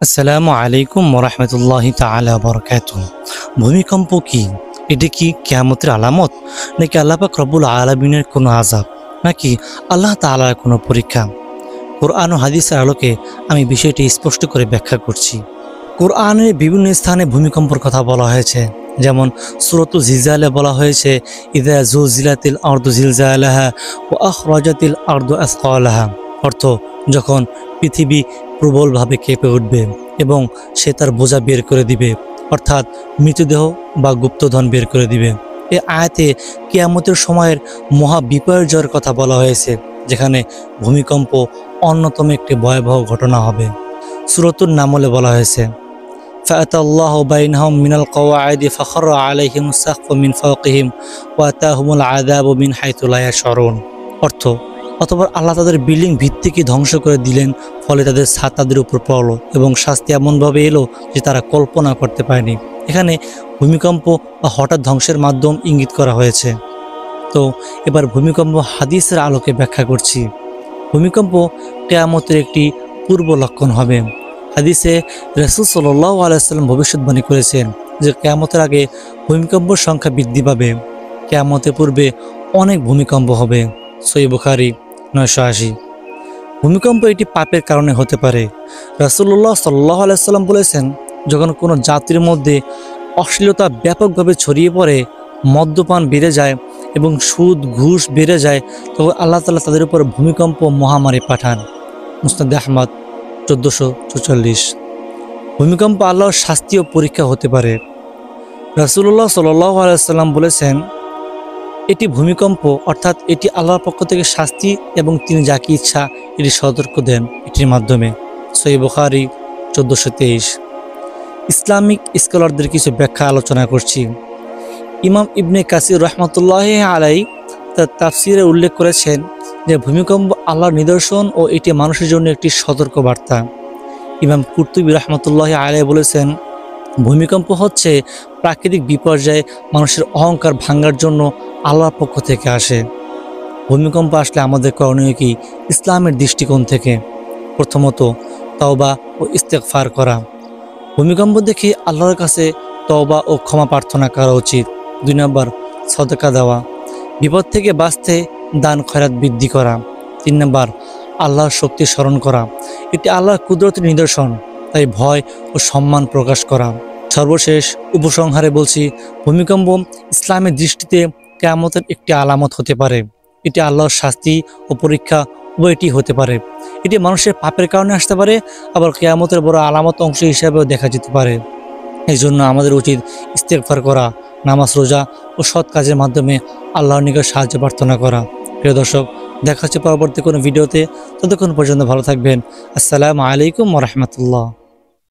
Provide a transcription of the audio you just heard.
আসসালামু আলাইকুম ওরহমতুল্লাহি তাআলা বারাকাতুহু। ভূমিকম্প কি? এটা কি কিয়ামতের আলামত, নাকি আল্লাহ পাক রব্বুল আলামিনের কোনো আযাব, নাকি আল্লাহ তাআলার কোনো পরীক্ষা? কোরআন ও হাদিসের আলোকে আমি বিষয়টি স্পষ্ট করে ব্যাখ্যা করছি। কোরআনের বিভিন্ন স্থানে ভূমিকম্পর কথা বলা হয়েছে, যেমন সূরাতুল জিলজালে বলা হয়েছে ইযা যুলজিলাতিল আরদু জিলজালাহা ওয়া আখরাজাতিল আরদু আসকালাহা, অর্থ যখন পৃথিবী প্রবলভাবে কেঁপে উঠবে এবং সে তার বোঝা বের করে দিবে, অর্থাৎ মৃতদেহ বা গুপ্তধন বের করে দিবে। এ আয়াতে কিয়ামতের সময়ের মহা বিপর্যয়ের কথা বলা হয়েছে, যেখানে ভূমিকম্প অন্যতম একটি ভয়াবহ ঘটনা হবে। সূরাতুন নামলে বলা হয়েছে ফাআতাল্লাহু বাইনাহুম মিনাল কওয়াইদি ফাখাররা আলাইহিমুস সাকফু মিন ফাওকিহিম ওয়া আতাহুমুল আযাবু মিন হাইতু লা ইয়াশউরুন, অর্থ অতঃপর আল্লাহ তাদের বিল্ডিং ভিত্তিকে ধ্বংস করে দিলেন, ফলে তাদের ছাদ তাদের উপর পড়ল এবং শাস্তি এমনভাবে এলো যে তারা কল্পনা করতে পারেনি। এখানে ভূমিকম্প বা হঠাৎ ধ্বংসের মাধ্যম ইঙ্গিত করা হয়েছে। তো এবার ভূমিকম্প হাদিসের আলোকে ব্যাখ্যা করছি। ভূমিকম্প কিয়ামতের একটি পূর্ব লক্ষণ হবে। হাদিসে রাসূল সাল্লাল্লাহু আলাইহি ওয়াসাল্লাম ভবিষ্যদ্বাণী করেছেন যে কিয়ামতের আগে ভূমিকম্পের সংখ্যা বৃদ্ধি পাবে। কিয়ামতের পূর্বে অনেক ভূমিকম্প হবে। সহিহ বুখারী 980। ভূমিকম্প এটি পাপের কারণে হতে পারে। রাসূলুল্লাহ সাল্লাল্লাহু আলাইহি ওয়াসাল্লাম বলেছেন, যখন কোনো জাতির মধ্যে অশ্লীলতা ব্যাপকভাবে ছড়িয়ে পড়ে, মদ্যপান বেড়ে যায় এবং সুদ ঘুষ বেড়ে যায়, তখন আল্লাহ তাআলা তাদের উপর ভূমিকম্প মহামারী পাঠান। মুসনাদে আহমদ 1444। ভূমিকম্প আল্লাহর শাস্তি ও পরীক্ষা হতে পারে। রাসূলুল্লাহ সাল্লাল্লাহু আলাইহি ওয়াসাল্লাম বলেছেন, এটি ভূমিকম্প, অর্থাৎ এটি আল্লাহর পক্ষ থেকে শাস্তি এবং তিনি যাকে ইচ্ছা এটি সতর্ক দেন এটির মাধ্যমে। সহিহ বুখারী 1423। ইসলামিক স্কলারদের কিছু ব্যাখ্যা আলোচনা করছি। ইমাম ইবনে কাসির রাহমাতুল্লাহি আলাইহি তার তাফসিরে উল্লেখ করেছেন যে ভূমিকম্প আল্লাহর নিদর্শন ও এটি মানুষের জন্য একটি সতর্ক বার্তা। ইমাম কুরতুবী রাহমাতুল্লাহি আলাইহি বলেছেন, ভূমিকম্প হচ্ছে প্রাকৃতিক বিপর্যয় মানুষের অহংকার ভাঙার জন্য আল্লাহর পক্ষ থেকে আসে। ভূমিকম্প আসলে আমাদের করণীয় কি? ইসলামের দৃষ্টিকোণ থেকে প্রথমত তওবা ও ইস্তেগফার করা। ভূমিকম্প দেখে আল্লাহর কাছে তওবা ও ক্ষমা প্রার্থনা করা উচিত। 2 নম্বর সদকা দেওয়া। বিপদ থেকে বাঁচতে দান খয়রাত বৃদ্ধি করা। 3 নম্বর আল্লাহর শক্তি স্মরণ করা, এটি আল্লাহর কুদরতের নিদর্শন, তাই ভয় ও সম্মান প্রকাশ করা। সর্বশেষ উপসংহারে বলছি, ভূমিকম্প ইসলামের দৃষ্টিতে কিয়ামতের একটি আলামত হতে পারে। এটি আল্লাহর শাস্তি ও পরীক্ষা উভয়টি হতে পারে। এটি মানুষের পাপের কারণে আসতে পারে, আবার কিয়ামতের বড় আলামত অংশ হিসাবেও দেখা যেতে পারে। এই জন্য আমাদের উচিত ইস্তেগফার করা, নামাজ রোজা ও সৎ কাজের মাধ্যমে আল্লাহর নিকট সাহায্য প্রার্থনা করা। প্রিয় দর্শক, দেখা হচ্ছে পরবর্তী কোনো ভিডিওতে। ততক্ষণ পর্যন্ত ভালো থাকবেন। আসসালামু আলাইকুম ওয়া রাহমাতুল্লাহ।